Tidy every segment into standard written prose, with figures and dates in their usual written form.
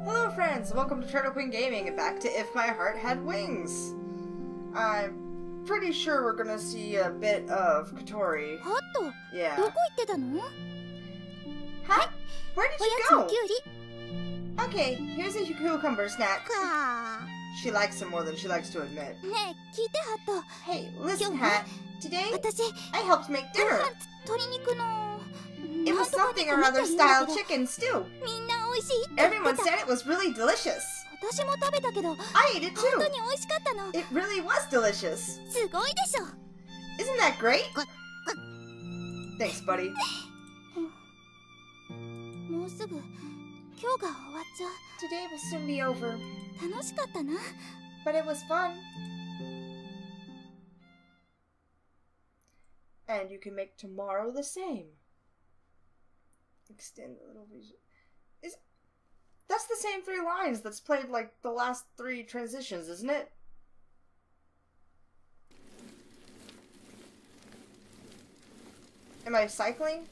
Hello friends, welcome to TurtleQueenGaming and back to If My Heart Had Wings. I'm pretty sure we're gonna see a bit of Katori. Yeah. Huh? Where did you go? Okay, here's a cucumber snack. She likes him more than she likes to admit. Hey, listen, Hat. Today, I helped make dinner. It was something or other style chicken stew. Everyone said it was really delicious. I ate it too. It really was delicious. Isn't that great? Thanks, buddy. Today will soon be over. But it was fun. And you can make tomorrow the same. Extend a little vision. That's the same 3 lines that's played like the last 3 transitions, isn't it? Am I cycling?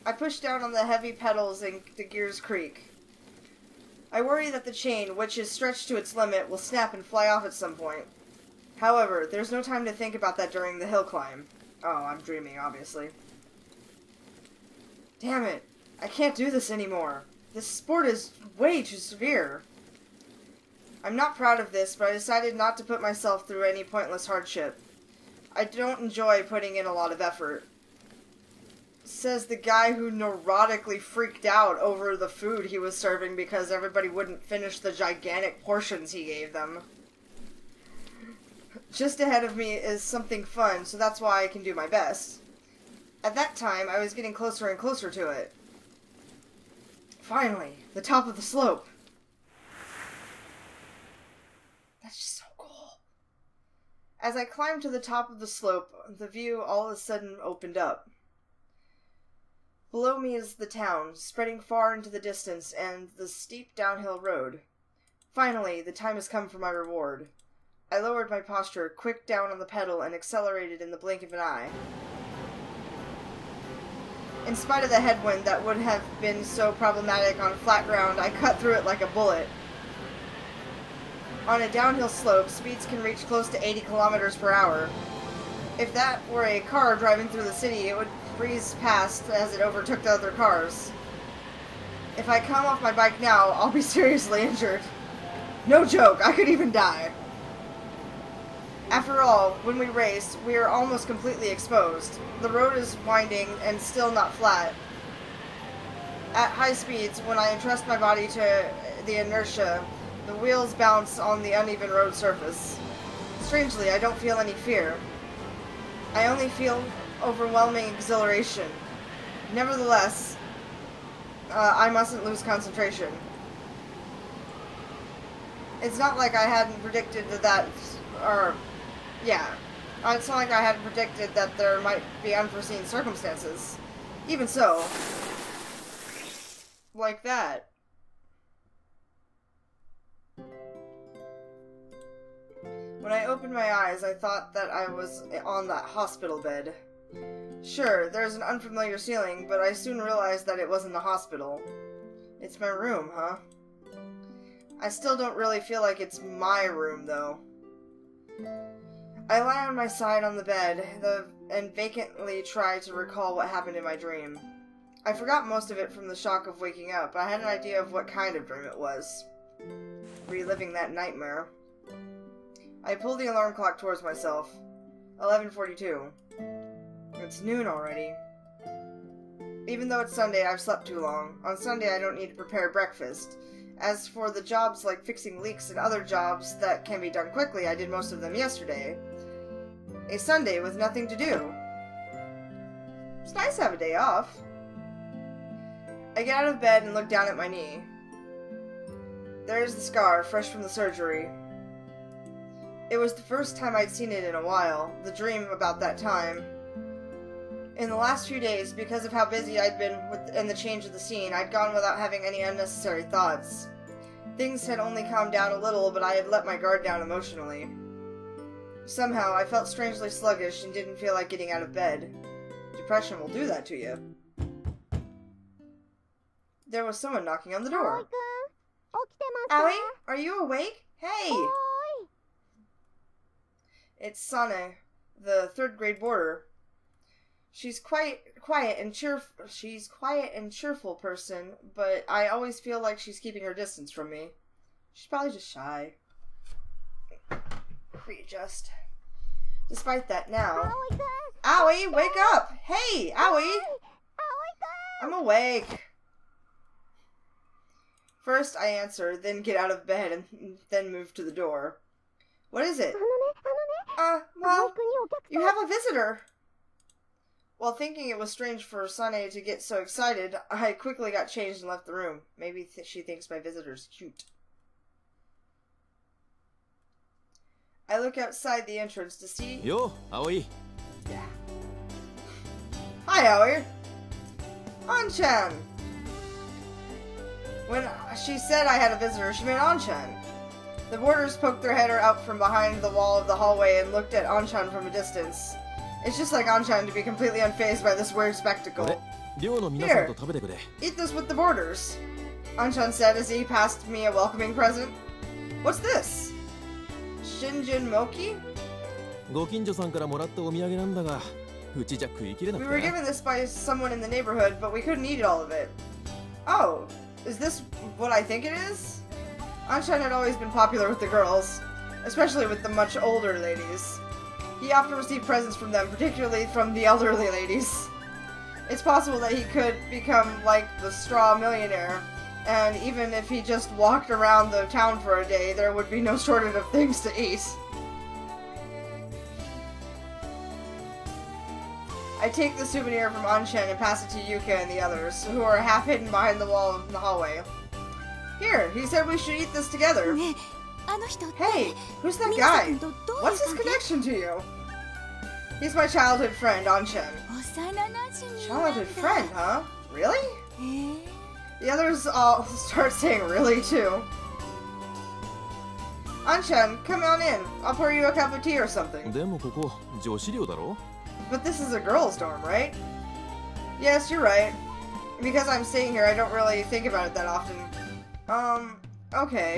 I push down on the heavy pedals and the gears creak. I worry that the chain, which is stretched to its limit, will snap and fly off at some point. However, there's no time to think about that during the hill climb. Oh, I'm dreaming, obviously. Damn it. I can't do this anymore. This sport is way too severe. I'm not proud of this, but I decided not to put myself through any pointless hardship. I don't enjoy putting in a lot of effort. Says the guy who neurotically freaked out over the food he was serving because everybody wouldn't finish the gigantic portions he gave them. Just ahead of me is something fun, so that's why I can do my best. At that time, I was getting closer and closer to it. Finally, the top of the slope. That's just so cool. As I climbed to the top of the slope, the view all of a sudden opened up. Below me is the town, spreading far into the distance, and the steep downhill road. Finally, the time has come for my reward. I lowered my posture, quick down on the pedal, and accelerated in the blink of an eye. In spite of the headwind that would have been so problematic on flat ground, I cut through it like a bullet. On a downhill slope, speeds can reach close to 80 kilometers per hour. If that were a car driving through the city, it would breeze past as it overtook the other cars. If I come off my bike now, I'll be seriously injured. No joke, I could even die. After all, when we race, we are almost completely exposed. The road is winding and still not flat. At high speeds, when I entrust my body to the inertia, the wheels bounce on the uneven road surface. Strangely, I don't feel any fear. I only feel overwhelming exhilaration. Nevertheless, I mustn't lose concentration. It's not like I hadn't predicted that, yeah. It's not like I hadn't predicted that there might be unforeseen circumstances. Even so, like that. When I opened my eyes, I thought that I was on that hospital bed. Sure, there's an unfamiliar ceiling, but I soon realized that it wasn't the hospital. It's my room, huh? I still don't really feel like it's my room, though. I lie on my side on the bed and vacantly try to recall what happened in my dream. I forgot most of it from the shock of waking up. I had an idea of what kind of dream it was. Reliving that nightmare. I pull the alarm clock towards myself. 11:42. It's noon already. Even though it's Sunday, I've slept too long. On Sunday, I don't need to prepare breakfast. As for the jobs like fixing leaks and other jobs that can be done quickly, I did most of them yesterday. A Sunday with nothing to do. It's nice to have a day off. I get out of bed and look down at my knee. There's the scar, fresh from the surgery. It was the first time I'd seen it in a while, the dream about that time. In the last few days, because of how busy I'd been and the change of the scene, I'd gone without having any unnecessary thoughts. Things had only calmed down a little, but I had let my guard down emotionally. Somehow, I felt strangely sluggish and didn't feel like getting out of bed. Depression will do that to you. There was someone knocking on the door. Aoi, are you awake? Hey! It's Sane, the third grade boarder. She's quiet and cheerful person, but I always feel like she's keeping her distance from me. She's probably just shy. Readjust. Despite that now... Aoi, wake up! Hey, Aoi! I'm awake. First I answer, then get out of bed, and then move to the door. What is it? Well, you have a visitor. While thinking it was strange for Sane to get so excited, I quickly got changed and left the room. Maybe she thinks my visitor's cute. I look outside the entrance to see... Yo, Aoi. Yeah. Hi, Aoi. An-chan. When she said I had a visitor, she meant An-chan. The boarders poked their head out from behind the wall of the hallway and looked at An-chan from a distance. It's just like An-chan to be completely unfazed by this weird spectacle. Here, eat this with the boarders. An-chan said as he passed me a welcoming present. What's this? Shinjin Moki? We were given this by someone in the neighborhood, but we couldn't eat all of it. Oh, is this what I think it is? An-chan had always been popular with the girls, especially with the much older ladies. He often received presents from them, particularly from the elderly ladies. It's possible that he could become like the straw millionaire, and even if he just walked around the town for a day, there would be no shortage of things to eat. I take the souvenir from An-chan and pass it to Yuka and the others, who are half hidden behind the wall in the hallway. Here, he said we should eat this together. Hey, who's that guy? What's his connection to you? He's my childhood friend, An-chan. Childhood friend, huh? Really? The others all start saying really too. An-chan, come on in. I'll pour you a cup of tea or something. But this is a girls' dorm, right? Yes, you're right. Because I'm staying here, I don't really think about it that often. Okay.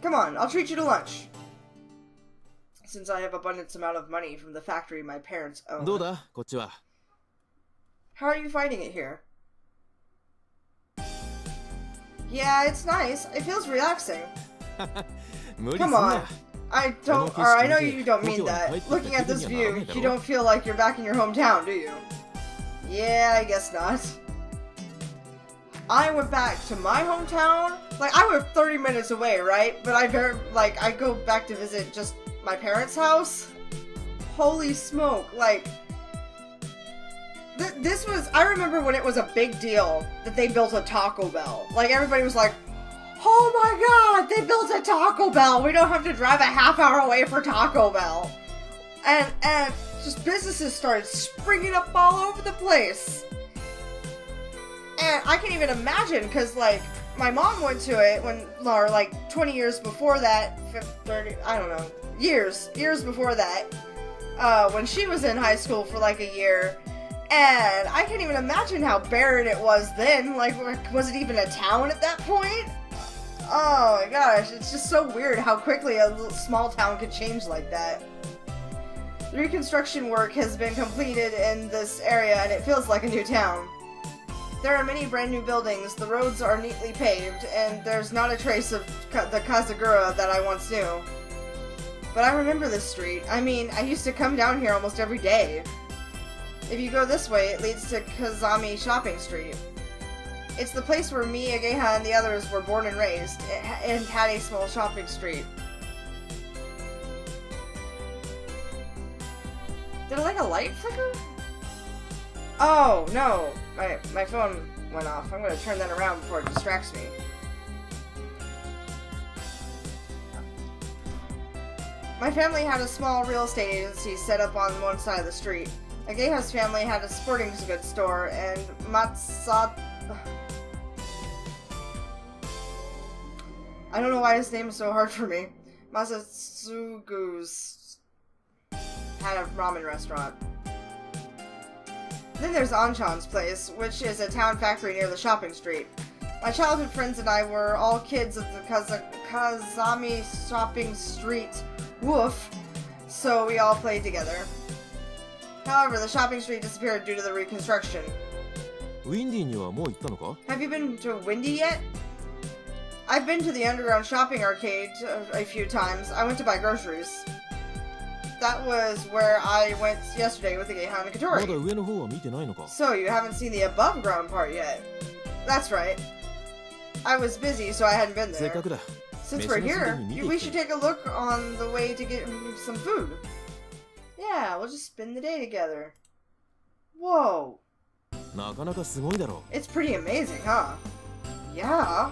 Come on, I'll treat you to lunch. Since I have abundance amount of money from the factory my parents own. How are you finding it here? Yeah, it's nice. It feels relaxing. Come on. I know you don't mean that. Looking at this view, you don't feel like you're back in your hometown, do you? Yeah, I guess not. I went back to my hometown. Like, I live 30 minutes away, right? But I go back to visit just my parents' house. Holy smoke, like... I remember when it was a big deal that they built a Taco Bell. Like, everybody was like, oh my god, they built a Taco Bell! We don't have to drive a half hour away for Taco Bell! And just businesses started springing up all over the place. And I can't even imagine, because, like, my mom went to it or like, 20 years before that, 30, I don't know, years before that, when she was in high school for, like, a year. And I can't even imagine how barren it was then. Like, was it even a town at that point? Oh my gosh, it's just so weird how quickly a little small town could change like that. The reconstruction work has been completed in this area and it feels like a new town. There are many brand new buildings, the roads are neatly paved, and there's not a trace of the Kazagura that I once knew. But I remember this street. I mean, I used to come down here almost every day. If you go this way, it leads to Kazami Shopping Street. It's the place where me, Ageha, and the others were born and raised, and had a small shopping street. Did like a light flicker? Oh, no. My phone went off. I'm going to turn that around before it distracts me. My family had a small real estate agency set up on one side of the street. Ageha's family had a sporting goods store, and I don't know why his name is so hard for me. Masatsugu's had a ramen restaurant. Then there's Anchan's place, which is a town factory near the shopping street. My childhood friends and I were all kids of the Kazami shopping street. Woof. So we all played together. However, the shopping street disappeared due to the reconstruction. Have you been to Windy yet? I've been to the underground shopping arcade a few times. I went to buy groceries. That was where I went yesterday with the Geha and Katori. So you haven't seen the above ground part yet? That's right. I was busy, so I hadn't been there. Since we're here, we should take a look on the way to get some food. Yeah, we'll just spend the day together. Whoa. It's pretty amazing, huh? Yeah.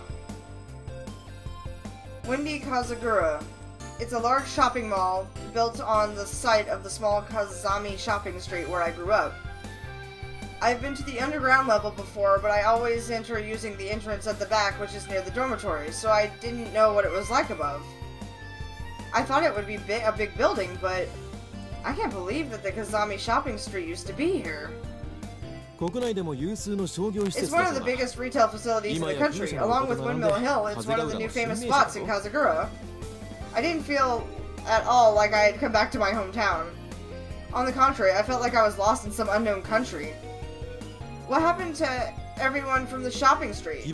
Windy Kazagura. It's a large shopping mall built on the site of the small Kazami shopping street where I grew up. I've been to the underground level before, but I always enter using the entrance at the back, which is near the dormitory, so I didn't know what it was like above. I thought it would be a big building, but I can't believe that the Kazami shopping street used to be here. It's one of the biggest retail facilities in the country. Along with Windmill Hill, it's one of the new famous spots in Kazagura. I didn't feel at all like I had come back to my hometown. On the contrary, I felt like I was lost in some unknown country. What happened to everyone from the shopping street? The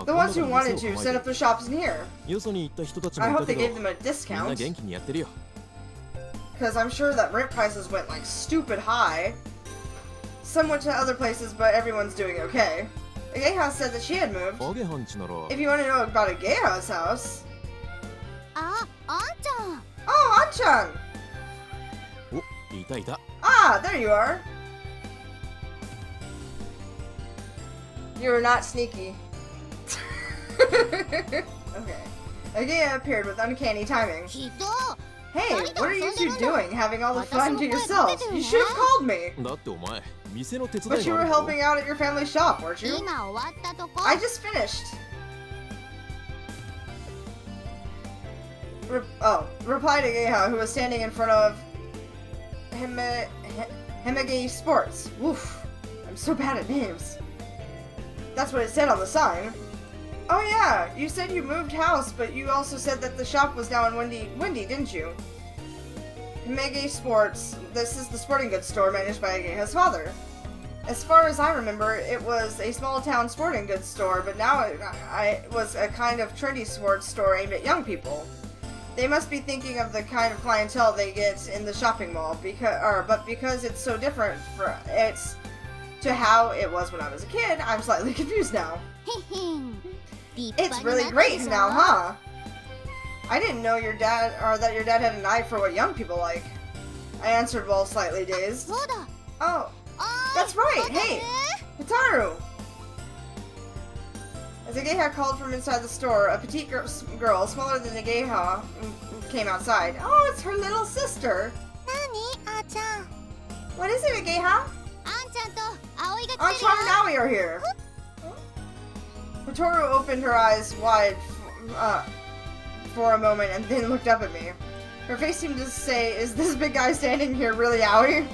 ones who wanted to set up their shops in here. I hope they gave them a discount. Because I'm sure that rent prices went like stupid high. Some went to other places, but everyone's doing okay. Geha said that she had moved. If you want to know about a Geha's house... Anchan! Oh, Anchan! Ah, there you are. You're not sneaky. Okay. Geha appeared with uncanny timing. Hey, what are you two doing, having all the fun to yourselves? You should have called me! But you were helping out at your family shop, weren't you? I just finished. Reply to Geha, who was standing in front of Himege Sports. Woof, I'm so bad at names. That's what it said on the sign. Oh yeah, you said you moved house, but you also said that the shop was now in Windy, didn't you? Himege Sports. This is the sporting goods store managed by Geha's father. As far as I remember, it was a small-town sporting goods store, but now it was a kind of trendy sports store aimed at young people. They must be thinking of the kind of clientele they get in the shopping mall, but because it's so different to how it was when I was a kid, I'm slightly confused now. It's really great now, huh? I didn't know that your dad had an eye for what young people like. I answered while slightly dazed. Oh, that's right. Hey, Hotaru. As a Geha called from inside the store, a petite girl, smaller than the Geha, came outside. Oh, it's her little sister. What is it, Geha? Anchan and Aoi are here. Hotaru opened her eyes wide for a moment and then looked up at me. Her face seemed to say, is this big guy standing here really Aoi?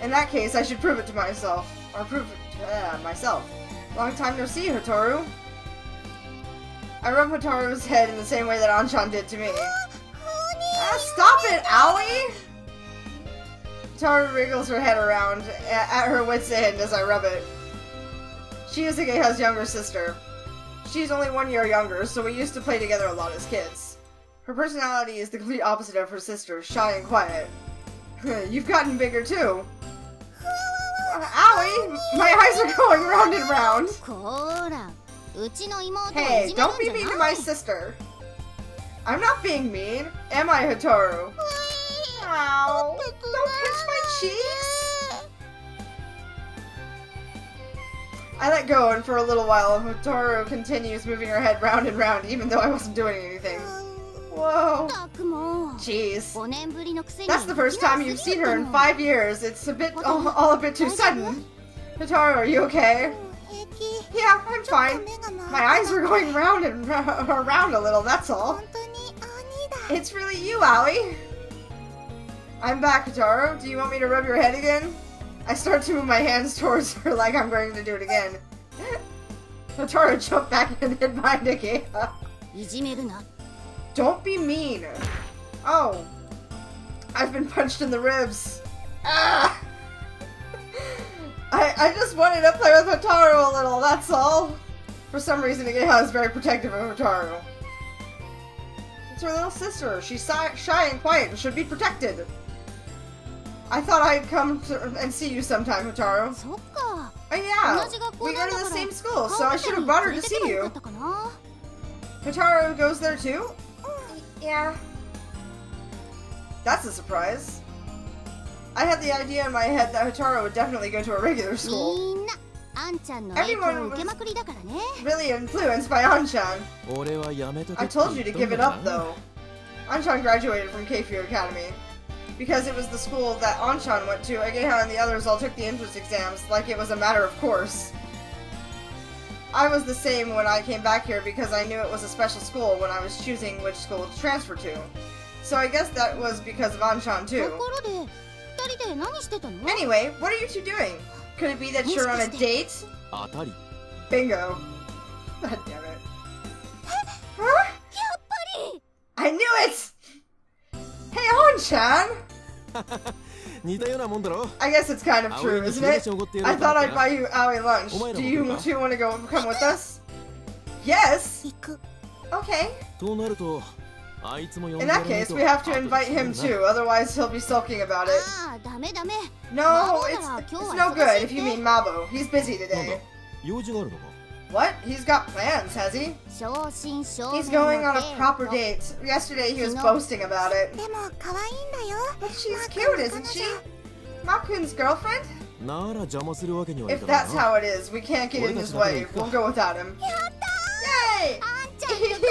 In that case, I should prove it to myself. Or prove it to myself. Long time no see, Hotaru. I rubbed Hotaru's head in the same way that Anchan did to me. Stop it, Aoi! Hotaru wriggles her head around at her wit's end as I rub it. She is Geha's younger sister. She's only 1 year younger, so we used to play together a lot as kids. Her personality is the complete opposite of her sister, shy and quiet. You've gotten bigger too. Owie! My eyes are going round and round. Hey, don't be mean to my sister. I'm not being mean, am I, Hotaru? Ow! Don't pinch my cheeks! I let go, and for a little while, Hotaru continues moving her head round and round, even though I wasn't doing anything. Whoa. Jeez. That's the first time you've seen her in 5 years. It's all a bit too sudden. Hotaru, are you okay? Yeah, I'm fine. My eyes were going round and around a little, that's all. It's really you, Aoi. I'm back, Hotaru. Do you want me to rub your head again? I start to move my hands towards her like I'm going to do it again. Hotaru jumped back and hid behind Ageha. Don't be mean. Oh. I've been punched in the ribs. Ah! I just wanted to play with Hotaru a little, that's all. For some reason, Ageha is very protective of Hotaru. It's her little sister. She's shy and quiet and should be protected. I thought I'd come and see you sometime, Hotaru. Oh yeah, we go to the same school, so I should have brought her to see you. Hotaru goes there too? Yeah. That's a surprise. I had the idea in my head that Hotaru would definitely go to a regular school. Everyone was really influenced by Anchan. I told you to give it up, though. Anchan graduated from Keifu Academy. Because it was the school that Anchan went to, Ageha and the others all took the entrance exams like it was a matter of course. I was the same when I came back here because I knew it was a special school when I was choosing which school to transfer to. So I guess that was because of Anchan too. Anyway, what are you two doing? Could it be that you're on a date? Bingo. God damn it. Huh? I knew it! Hey, Anchan! I guess it's kind of true, isn't it? I thought I'd buy you Aoi lunch. Do you two want to come with us? Yes! Okay. In that case, we have to invite him too, otherwise he'll be sulking about it. No, it's no good if you mean Mabo. He's busy today. What? He's got plans, has he? He's going on a proper date. Yesterday he was boasting about it. But she's cute, isn't she? Makun's girlfriend? If that's how it is, we can't get in his way. We'll go without him. Yay!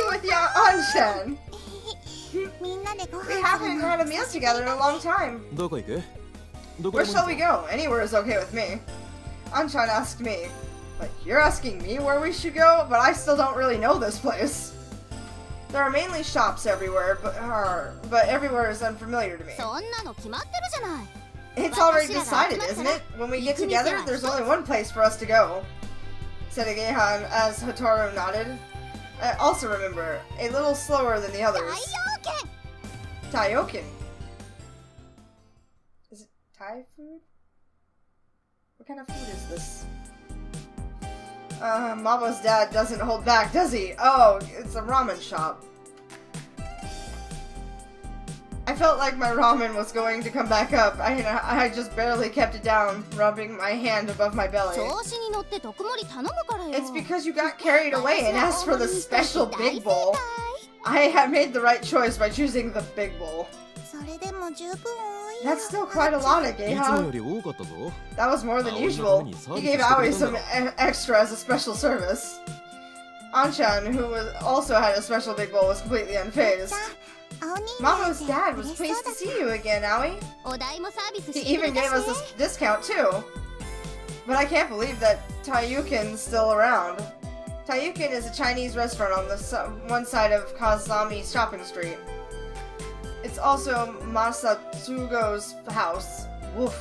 With Anchan! We haven't had a meal together in a long time. Where shall we go? Anywhere is okay with me. Anchan asked me. Like, you're asking me where we should go? But I still don't really know this place. There are mainly shops everywhere, but everywhere is unfamiliar to me. It's already decided, isn't it? When we get together, there's only one place for us to go, said Ageha as Hotaru nodded. Also remember, a little slower than the others. Taioken. Is it Thai food? What kind of food is this? Mabo's dad doesn't hold back, does he? Oh, it's a ramen shop. I felt like my ramen was going to come back up. I just barely kept it down, rubbing my hand above my belly. It's because you got carried away and asked for the special big bowl. I had made the right choice by choosing the big bowl. That's still quite a lot, Ageha. That was more than usual. He gave Aoi some extra as a special service. Anchan, who also had a special big bowl, was completely unfazed. Mamo's dad was pleased to see you again, Aoi. He even gave us a discount, too. But I can't believe that Taiyukin's still around. Taiyukin is a Chinese restaurant on the one side of Kazami shopping street. It's also Masatsugo's house. Woof.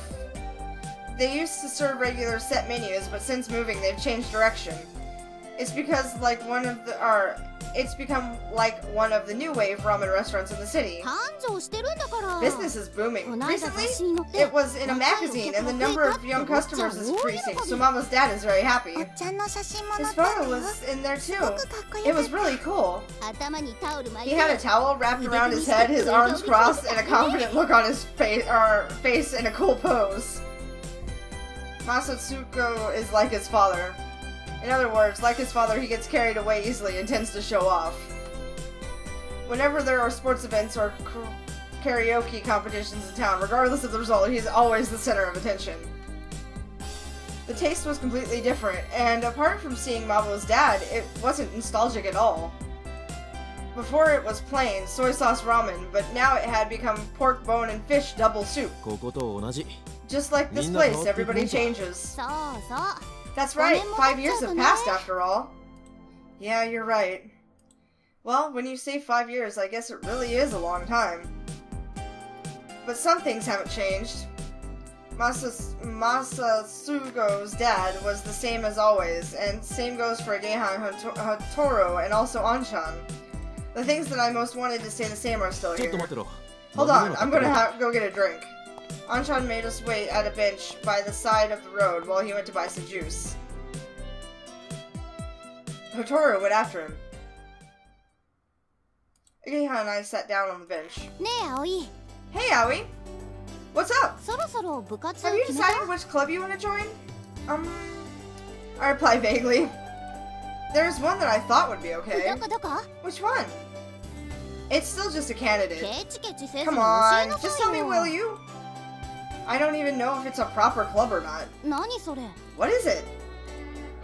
They used to serve regular set menus, but since moving, they've changed direction. It's because it's become like one of the new wave ramen restaurants in the city. Business is booming. Recently, it was in a magazine, and the number of young customers is increasing, so Mama's dad is very happy. His photo was in there too. It was really cool. He had a towel wrapped around his head, his arms crossed, and a confident look on his face in a cool pose. Masatsugo is like his father. In other words, like his father, he gets carried away easily and tends to show off. Whenever there are sports events or karaoke competitions in town, regardless of the result, he's always the center of attention. The taste was completely different, and apart from seeing Mabo's dad, it wasn't nostalgic at all. Before it was plain, soy sauce ramen, but now it had become pork, bone, and fish double soup. Just like this place, everybody changes. That's right, 5 years have passed after all. Yeah, you're right. Well, when you say 5 years, I guess it really is a long time. But some things haven't changed. Masasugo's dad was the same as always, and same goes for Gehan Hotaru and also Anshan. The things that I most wanted to stay the same are still here. Hold on, I'm gonna go get a drink. Anshan made us wait at a bench by the side of the road while he went to buy some juice. Hotaru went after him. Gehan and I sat down on the bench. Hey, Aoi! What's up? Have you decided which club you want to join? I replied vaguely. There's one that I thought would be okay. Which one? It's still just a candidate. Come on, just tell me, will you? I don't even know if it's a proper club or not. What is it?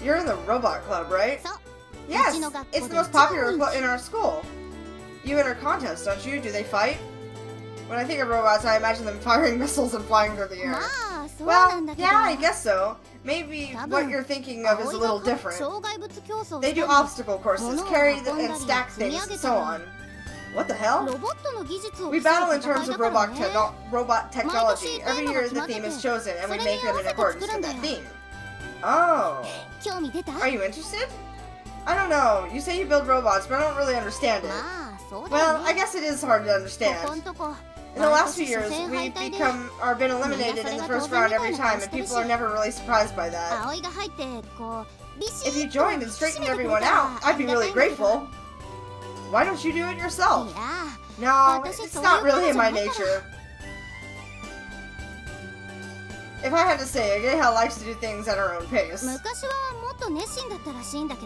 You're in the robot club, right? Yes, it's the most popular club in our school. You enter contests, don't you? Do they fight? When I think of robots, I imagine them firing missiles and flying through the air. Well, yeah, I guess so. Maybe what you're thinking of is a little different. They do obstacle courses, carry and stack things, and so on. What the hell? We battle in terms of robot technology. Every year the theme is chosen, and we make them in accordance with that theme. Oh. Are you interested? I don't know. You say you build robots, but I don't really understand it. Well, I guess it is hard to understand. In the last few years, we've been eliminated in the first round every time, and people are never really surprised by that. If you joined and straightened everyone out, I'd be really grateful. Why don't you do it yourself? No, it's not really in my nature. If I had to say, Geha likes to do things at her own pace.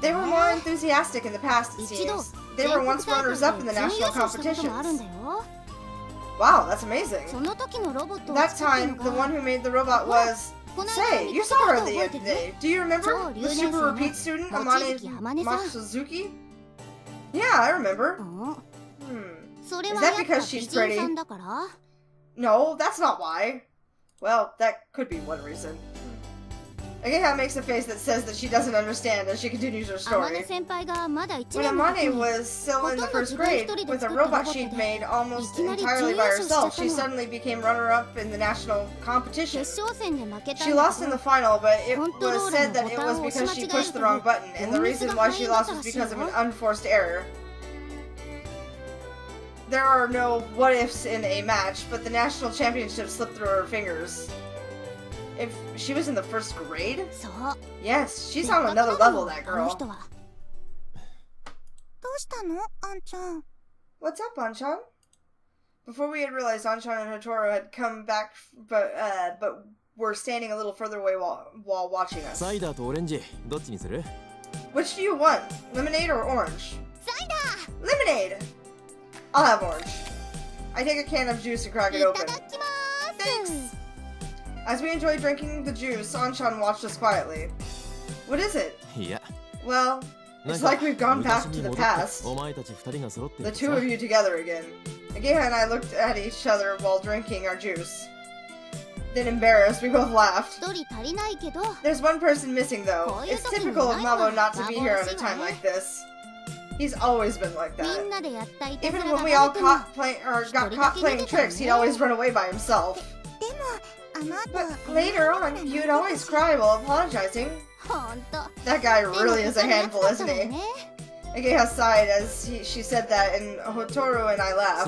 They were more enthusiastic in the past, it seems. They were once runners-up in the national competitions. Wow, that's amazing. That time, the one who made the robot was... Say, you saw her the other day. Do you remember? The super repeat student, Amane Matsuzuki? Yeah, I remember. Is that because she's pretty? No, that's not why. Well, that could be one reason. Geha makes a face that says that she doesn't understand as she continues her story. When Amane was still in the first grade, with a robot she'd made almost entirely by herself, she suddenly became runner-up in the national competition. She lost in the final, but it was said that it was because she pushed the wrong button, and the reason why she lost was because of an unforced error. There are no what-ifs in a match, but the national championship slipped through her fingers. If she was in the first grade? Yes, she's on another level, that girl. What's up, Anshan? Before we had realized, Anshan and Hotaru had come back, but were standing a little further away while watching us. Which do you want? Lemonade or orange? Lemonade! I'll have orange. I take a can of juice and crack it open. Thanks! As we enjoyed drinking the juice, Anshan watched us quietly. What is it? Well, it's like we've gone back to the past. The two of you together again. Geha and I looked at each other while drinking our juice. Then embarrassed, we both laughed. There's one person missing though. It's typical of Mabo not to be here at a time like this. He's always been like that. Even when we all got caught playing tricks, he'd always run away by himself. But later on, you'd always cry while apologizing. That guy really is a handful, isn't he? Geha sighed as she said that, and Hotaru and I laughed.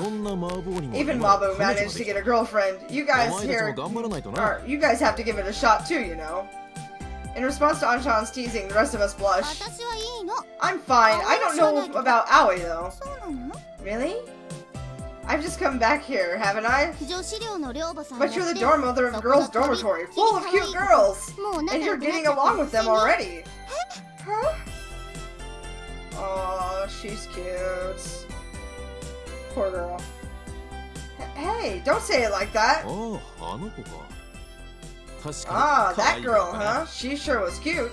Even Mabo managed to get a girlfriend. You guys you guys have to give it a shot too, you know. In response to Anshan's teasing, the rest of us blushed. I'm fine. I don't know about Aoi, though. Really? I've just come back here, haven't I? But you're the dorm mother of a girls' dormitory, full of cute girls! And you're getting along with them already! Huh? Aw, she's cute. Poor girl. Hey, don't say it like that! Ah, that girl, huh? She sure was cute.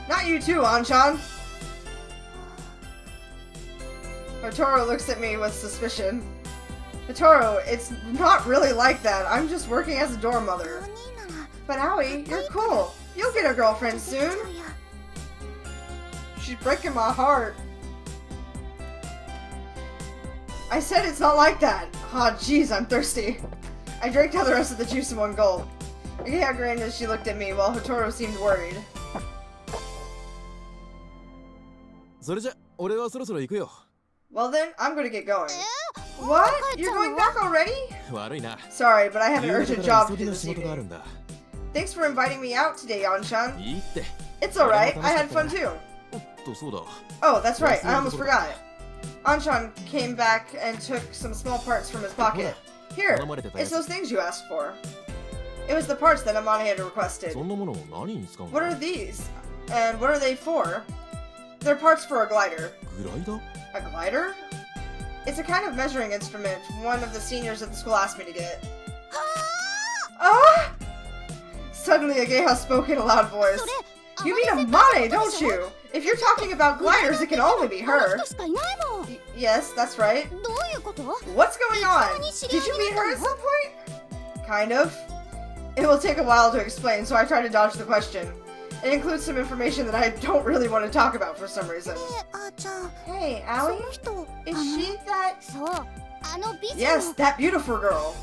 Not you too, Anshan. Hotaru looks at me with suspicion. Hotaru, it's not really like that. I'm just working as a dorm mother. But Aoi, you're cool. You'll get a girlfriend soon. She's breaking my heart. I said it's not like that. Aw, jeez, I'm thirsty. I drank down the rest of the juice in one gulp. Ageha grinned as she looked at me, while Hotaru seemed worried. Well then, I'm gonna get going. What? You're going back already? Sorry, but I have an urgent job to do this evening. Thanks for inviting me out today, Anshan. It's alright, I had fun too. Oh, that's right, I almost forgot. Anshan came back and took some small parts from his pocket. Here, it's those things you asked for. It was the parts that Amane had requested. What are these? And what are they for? They're parts for a glider. A glider? It's a kind of measuring instrument one of the seniors at the school asked me to get. Ah! Suddenly Ageha spoke in a loud voice. You mean Amane, don't you? If you're talking about gliders, it can only be her. Yes, that's right. What's going on? Did you meet her at some point? Kind of. It will take a while to explain, so I try to dodge the question. It includes some information that I don't really want to talk about for some reason. Hey, Aoi? Is she that... Yes, that beautiful girl.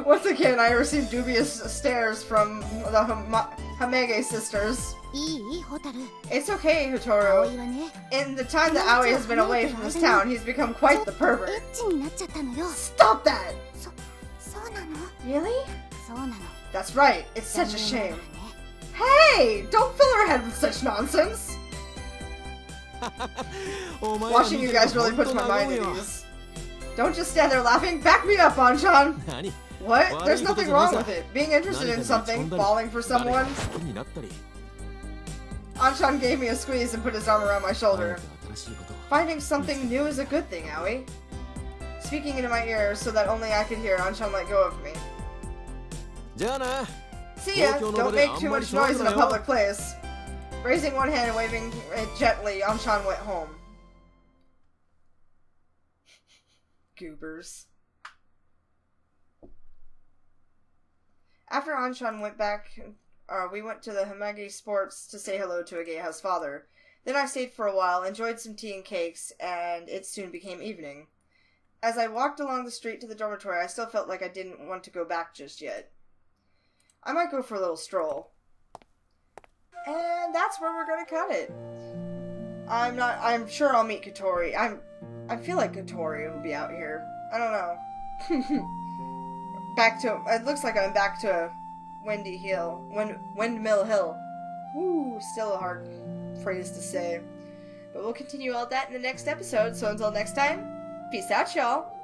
Once again, I received dubious stares from the Hamege sisters. It's okay, Hotaru. In the time that Aoi has been away from this town, he's become quite the pervert. Stop that! Really? That's right, it's such a shame. Hey! Don't fill her head with such nonsense! Watching you guys really puts my mind at ease. Don't just stand there laughing, back me up, Anshan! What? There's nothing wrong with it. Being interested in something, falling for someone. Anshan gave me a squeeze and put his arm around my shoulder. Finding something new is a good thing, Aoi. Speaking into my ear so that only I could hear, Anshan let go of me. See ya! Don't make too much noise in a public place. Raising one hand and waving it gently, Anshan went home. Goobers. After Anshan went back, we went to the Hamagi Sports to say hello to Ageha's father. Then I stayed for a while, enjoyed some tea and cakes, and it soon became evening. As I walked along the street to the dormitory, I still felt like I didn't want to go back just yet. I might go for a little stroll. And that's where we're gonna cut it. I'm sure I'll meet Kotori. I feel like Kotori will be out here. I don't know. It looks like I'm back to Windmill Hill. Woo, still a hard phrase to say. But we'll continue all that in the next episode, so until next time, peace out, y'all.